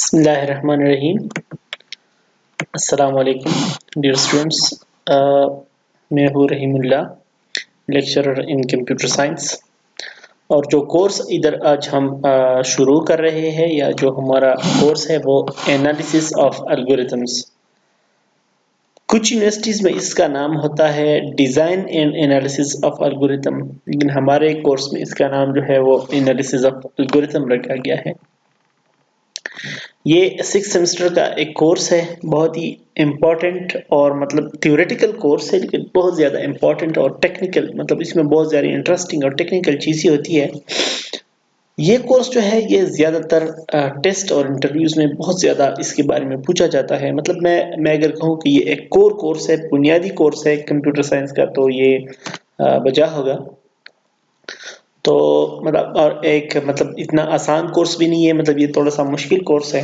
بسم اللہ الرحمن الرحیم. السلام علیکم ڈیئر اسٹوڈنٹس. میں ہوں رحیم اللہ, لیکچرر ان کمپیوٹر سائنس. اور جو کورس ادھر آج ہم شروع کر رہے ہیں یا جو ہمارا کورس ہے وہ انالیسس آف الگوریتھمس. کچھ یونیورسٹیز میں اس کا نام ہوتا ہے design and analysis of algorithm, لیکن ہمارے کورس میں اس کا نام جو ہے وہ انالیسس آف الگوریتھم رکھا گیا ہے. یہ 6 سیمسٹر کا ایک کورس ہے, بہت ہی امپورٹنٹ اور مطلب تھیوریٹیکل کورس ہے لیکن بہت زیادہ امپورٹنٹ اور ٹیکنیکل, مطلب اس میں بہت زیادہ انٹرسٹنگ اور ٹیکنیکل چیزیں ہوتی ہے. یہ کورس جو ہے یہ زیادہ تر ٹیسٹ اور انٹرویوز میں بہت زیادہ اس کے بارے میں پوچھا جاتا ہے. مطلب میں اگر کہوں کہ یہ ایک کور کورس ہے, بنیادی کورس ہے کمپیوٹر سائنس کا, تو یہ بجا ہوگا. تو مطلب اور ایک مطلب اتنا آسان کورس بھی نہیں ہے, مطلب یہ تھوڑا سا مشکل کورس ہے.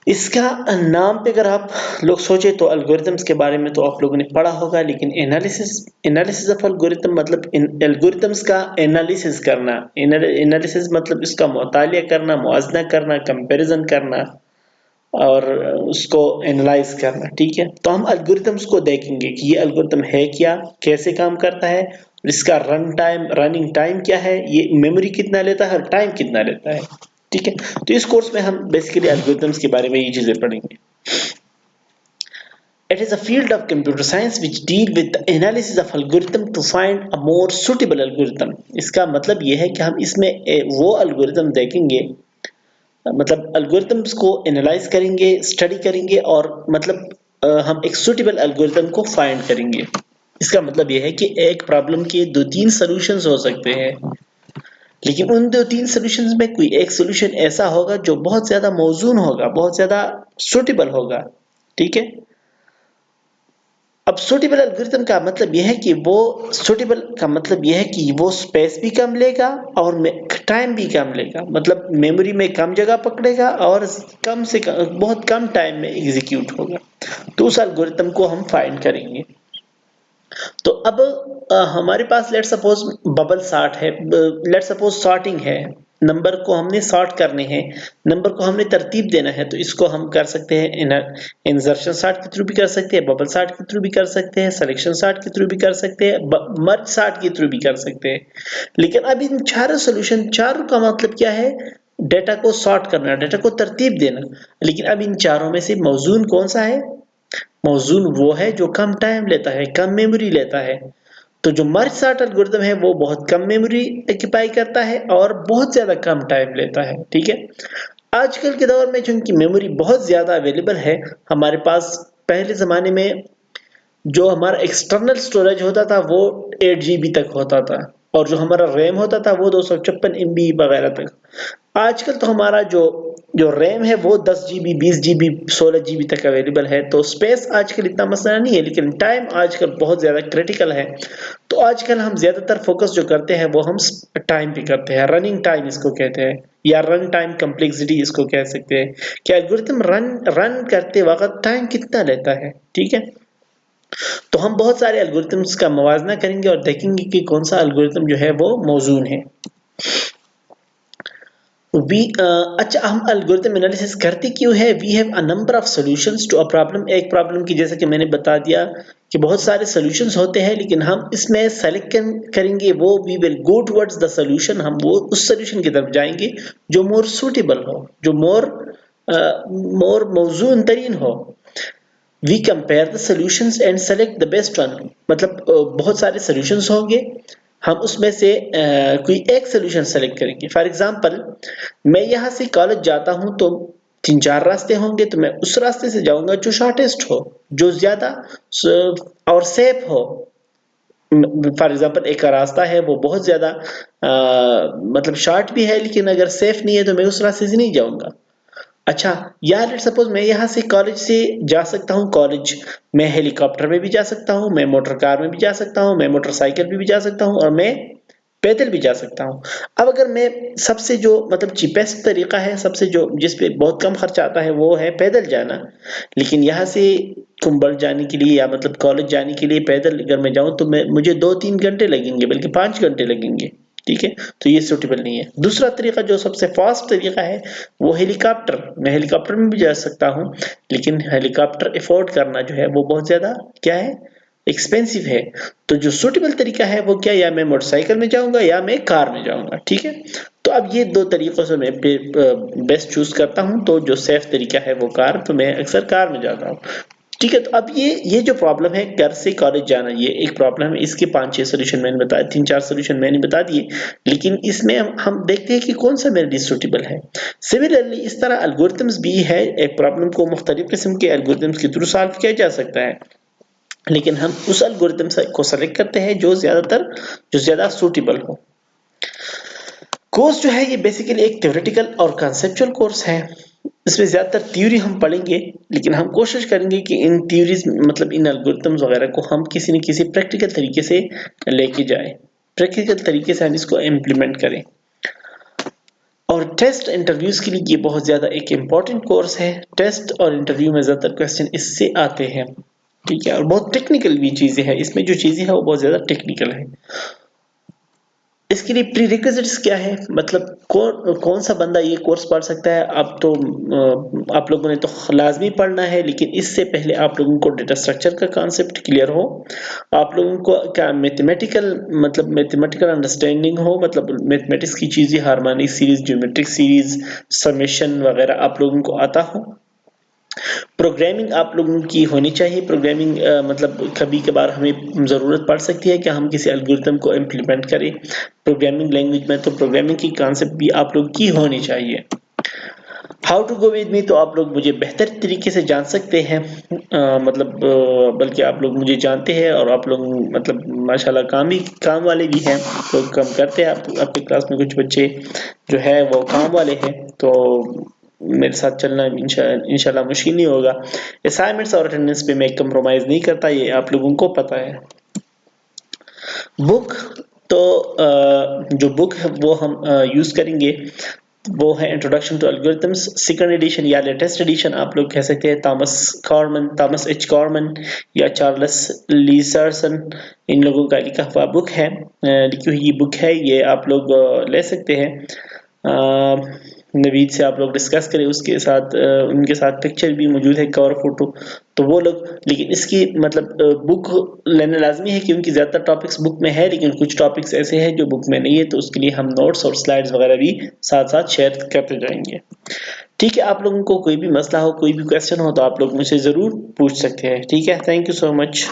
اس کا نام پہ اگر آپ لوگ سوچیں تو الگوریتھمس کے بارے میں تو آپ لوگوں نے پڑھا ہوگا, لیکن انالیسس آف الگوریتھم مطلب الگوریتھمس کا انالیسس کرنا. انالیسس مطلب اس کا مطالعہ کرنا, موازنہ کرنا, کمپیریزن کرنا اور اس کو انالائز کرنا. ٹھیک ہے, تو ہم الگوریتھمس کو دیکھیں گے کہ یہ الگوریتھم ہے کیا, کیسے کام کرتا ہے, اس کا رننگ ٹائم کیا ہے, یہ میموری کتنا لیتا ہے اور ٹائم کتنا لیتا ہے. ٹھیک ہے, تو اس کورس میں ہم بیسیکلی الگوریتھمس کے بارے میں یہ چیزیں پڑھیں گے. It is a field of computer science which deal with the analysis of algorithm to find a more suitable algorithm. اس کا مطلب یہ ہے کہ ہم اس میں وہ الگوریتھم دیکھیں گے, مطلب الگوریتھمس کو انالائز کریں گے, اسٹڈی کریں گے اور مطلب ہم ایک سوٹیبل الگوریتھم کو فائنڈ کریں گے. اس کا مطلب یہ ہے کہ ایک پرابلم کے 2-3 سولوشنز ہو سکتے ہیں, لیکن ان 2-3 سولوشنز میں کوئی ایک سولوشن ایسا ہوگا جو بہت زیادہ موزون ہوگا, بہت زیادہ سوٹیبل ہوگا. ٹھیک ہے, اب سوٹیبل الگوریتھم کا مطلب یہ ہے کہ وہ اسپیس بھی کم لے گا اور ٹائم بھی کم لے گا, مطلب میموری میں کم جگہ پکڑے گا اور کم سے کم بہت کم ٹائم میں ایگزیکیوٹ ہوگا. تو اس الگوریتھم کو ہم فائنڈ کریں گے. تو اب ہمارے پاس لیٹ سپوز ببل سارٹ ہے, لیٹ سپوز سارٹنگ ہے, نمبر کو ہم نے سارٹ کرنے ہیں, نمبر کو ہم نے ترتیب دینا ہے, تو اس کو ہم کر سکتے ہیں انسرشن سارٹ کے تھرو بھی کر سکتے ہیں, ببل سارٹ کے تھرو بھی کر سکتے ہیں, سلیکشن سارٹ کے تھرو بھی کر سکتے ہیں, مرج سارٹ کے تھرو بھی کر سکتے ہیں. لیکن اب ان چاروں کا مطلب کیا ہے, ڈیٹا کو سارٹ کرنا, ڈیٹا کو ترتیب دینا. لیکن اب ان چاروں میں سے موزون کون سا ہے؟ موزون وہ ہے جو کم ٹائم لیتا ہے, کم میموری لیتا ہے. تو جو مرج سارٹ الگوریتھم ہے وہ بہت کم میموری ایکیپائی کرتا ہے اور بہت زیادہ کم ٹائم لیتا ہے. ٹھیک ہے, آج کل کے دور میں چونکہ میموری بہت زیادہ اویلیبل ہے, ہمارے پاس پہلے زمانے میں جو ہمارا ایکسٹرنل اسٹوریج ہوتا تھا وہ 8 GB تک ہوتا تھا, اور جو ہمارا ریم ہوتا تھا وہ 256 MB وغیرہ تک. آج کل تو ہمارا جو ریم ہے وہ 10 GB 20 GB 16 GB تک اویلیبل ہے. تو اسپیس آج کل اتنا مسئلہ نہیں ہے, لیکن ٹائم آج کل بہت زیادہ کریٹیکل ہے. تو آج کل ہم زیادہ تر فوکس جو کرتے ہیں وہ ہم ٹائم پہ کرتے ہیں, رننگ ٹائم اس کو کہتے ہیں, یا رن ٹائم کمپلیکسٹی اس کو کہہ سکتے ہیں, کہ الگوریتھم رن کرتے وقت ٹائم کتنا لیتا ہے. ٹھیک ہے, تو ہم بہت سارے الگوریتھمس کا موازنہ کریں گے اور دیکھیں گے کہ کون سا الگوریتھم جو ہے وہ موزون ہے. اچھا, ہم الگوریتھم انالیسس کرتے کیوں ہے؟ We have a number of solutions to a problem. ایک پرابلم کی جیسا کہ میں نے بتا دیا کہ بہت سارے سولوشنز ہوتے ہیں, لیکن ہم اس میں سلیکٹ کریں گے وہ وی ول گو ٹورڈز دا سولوشن. ہم وہ اس سولوشن کی طرف جائیں گے جو مور سوٹیبل ہو, جو مور موزون ترین ہو. We compare the solutions and select the best one. مطلب بہت سارے سولوشنز ہوں گے, ہم اس میں سے کوئی ایک سولوشن سلیکٹ کریں گے. فار ایگزامپل, میں یہاں سے کالج جاتا ہوں تو 3-4 راستے ہوں گے, تو میں اس راستے سے جاؤں گا جو شارٹیسٹ ہو, جو زیادہ اور سیف ہو. فار ایگزامپل ایک راستہ ہے وہ بہت زیادہ مطلب شارٹ بھی ہے, لیکن اگر سیف نہیں ہے تو میں اس راستے سے نہیں جاؤں گا. اچھا, یا لیٹ سپوز میں یہاں سے کالج سے جا سکتا ہوں کالج, میں ہیلی کاپٹر میں بھی جا سکتا ہوں, میں موٹر کار میں بھی جا سکتا ہوں, میں موٹر سائیکل میں بھی جا سکتا ہوں, اور میں پیدل بھی جا سکتا ہوں. اب اگر میں سب سے جو مطلب چیپیسٹ طریقہ ہے, سب سے جو جس پہ بہت کم خرچ آتا ہے وہ ہے پیدل جانا. لیکن یہاں سے کنبل جانے کے لیے یا مطلب کالج جانے کے لیے پیدل اگر میں جاؤں تو مجھے 2-3 گھنٹے لگیں گے, بلکہ 5 گھنٹے لگیں گے. ٹھیک ہے، تو یہ سوٹیبل نہیں ہے۔ دوسرا طریقہ جو سب سے فاسٹ طریقہ ہے وہ ہیلی کاپٹر، میں ہیلی کاپٹر میں بھی جا سکتا ہوں، لیکن ہیلی کاپٹر افورڈ کرنا جو ہے وہ بہت زیادہ کیا ہے، ایکسپینسو ہے۔ تو جو سوٹیبل طریقہ ہے وہ کیا، یا میں موٹر سائیکل میں جاؤں گا یا میں کار میں جاؤں گا، ٹھیک ہے۔ تو اب یہ دو طریقوں سے میں بیسٹ چوز کرتا ہوں، تو جو سیف طریقہ ہے وہ کار، تو میں اکثر کار میں جاتا ہوں، ٹھیک ہے۔ تو اب یہ جو پرابلم ہے گھر سے کالج جانا، یہ ایک پرابلم ہے، اس کے 5-6 سولوشن میں نے بتایا، 3-4 سولوشن میں نے بتا دیے، لیکن اس میں ہم دیکھتے ہیں کہ کون سا میرے لیے سوٹیبل ہے۔ سملرلی اس طرح الگورتھمز بھی ہے، ایک پرابلم کو مختلف قسم کے الگورتھمز کے تھرو سالو کیا جا سکتا ہے، لیکن ہم اس الگورتھم کو سلیکٹ کرتے ہیں جو زیادہ سوٹیبل ہو۔ کورس جو ہے یہ بیسیکلی ایک تھیوریٹیکل اور کنسپچول کورس ہے، اس میں زیادہ تر تھیوری ہم پڑھیں گے، لیکن ہم کوشش کریں گے کہ ان تھیوریز مطلب ان الگورتھمز وغیرہ کو ہم کسی نہ کسی پریکٹیکل طریقے سے لے کے جائیں، پریکٹیکل طریقے سے ہم اس کو امپلیمنٹ کریں۔ اور ٹیسٹ انٹرویوز کے لیے یہ بہت زیادہ ایک امپورٹنٹ کورس ہے، ٹیسٹ اور انٹرویو میں زیادہ تر کوسچن اس سے آتے ہیں، ٹھیک ہے، اور بہت ٹیکنیکل بھی چیزیں ہیں، اس میں جو چیزیں ہیں وہ بہت زیادہ ٹیکنیکل ہیں۔ اس کے لیے پری ریکویزٹس کیا ہے، مطلب کون سا بندہ یہ کورس پڑھ سکتا ہے؟ اب تو آپ لوگوں نے تو لازمی پڑھنا ہے، لیکن اس سے پہلے آپ لوگوں کو ڈیٹا اسٹرکچر کا کانسیپٹ کلیئر ہو، آپ لوگوں کو کیا میتھمیٹیکل انڈرسٹینڈنگ ہو، مطلب میتھمیٹکس کی چیزیں، harmonic series, geometric series, summation وغیرہ آپ لوگوں کو آتا ہو۔ پروگرامنگ آپ لوگوں کی ہونی چاہیے، پروگرامنگ مطلب کبھی کبھار ہمیں ضرورت پڑ سکتی ہے کہ ہم کسی الگورتھم کو امپلیمنٹ کریں پروگرامنگ لینگویج میں، تو پروگرامنگ کی کانسیپٹ بھی آپ لوگ کی ہونی چاہیے۔ How to go with me, تو آپ لوگ مجھے بہتر طریقے سے جان سکتے ہیں، بلکہ آپ لوگ مجھے جانتے ہیں، اور آپ لوگ مطلب ماشاءاللہ کام والے بھی ہیں، تو کام کرتے ہیں، آپ کے کلاس میں کچھ بچے جو ہے وہ کام والے ہیں، تو میرے ساتھ چلنا انشاءاللہ مشکل نہیں ہوگا۔ اسائنمنٹس اور اٹینڈنس پہ میں کمپرومائز نہیں کرتا، یہ آپ لوگوں کو پتہ ہے۔ بک، تو جو بک ہے وہ ہم یوز کریں گے وہ ہے introduction to algorithms, second edition یا لیٹسٹ ایڈیشن آپ لوگ کہہ سکتے ہیں، تامس ایچ کارمن یا چارلس لیسرسن، ان لوگوں کا لکھا ہوا بک ہے، لکھی ہوئی بک ہے، یہ آپ لوگ لے سکتے ہیں۔ نوید سے آپ لوگ ڈسکس کریں، اس کے ساتھ ان کے ساتھ پکچر بھی موجود ہے، کور فوٹو، تو وہ لوگ، لیکن اس کی مطلب بک لینا لازمی ہے کیونکہ زیادہ تر ٹاپکس بک میں ہے، لیکن کچھ ٹاپکس ایسے ہیں جو بک میں نہیں ہے، تو اس کے لیے ہم نوٹس اور سلائیڈز وغیرہ بھی ساتھ ساتھ شیئر کرتے جائیں گے، ٹھیک ہے۔ آپ لوگوں کو کوئی بھی مسئلہ ہو، کوئی بھی کویسچن ہو، تو آپ لوگ مجھ سے ضرور پوچھ سکتے ہیں، ٹھیک ہے۔ Thank you so much.